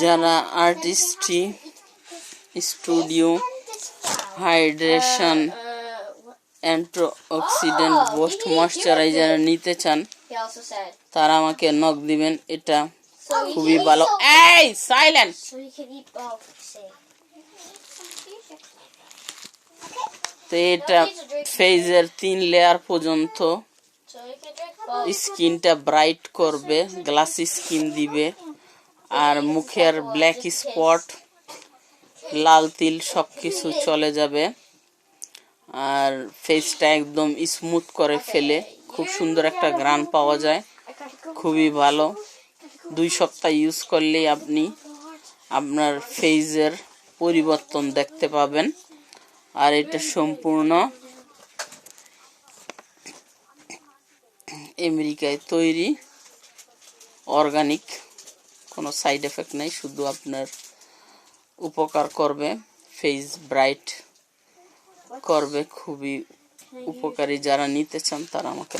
যারা artistry studio hydration antioxidant boost moisturiser নিতে চান তারা আমাকে নক দিবেন। এটা খুবই ভালো। এই সাইলেন্ট। তো এটা ফেজের 3 লেয়ার পর্যন্ত স্কিনটা ব্রাইট করবে, গ্লাসি স্কিন দিবে, আর মুখের ব্ল্যাক স্পট, লাল তিল সবকিছু চলে যাবে, আর ফেসটা একদম স্মুথ করে ফেলে। খুব সুন্দর একটা গ্রান পাওয়া যায়, খুবই ভালো। 2 সপ্তাহ ইউজ করলেই আপনি আপনার ফেসের পরিবর্তন দেখতে পাবেন। আর এটা সম্পূর্ণ আমেরিকায় তৈরি, অর্গানিক, কোনো সাইড এফেক্ট নেই, শুধু আপনার উপকার করবে, ফেস ব্রাইট করবে, খুবই উপকারী। যারা নিতে চান তারা আমাকে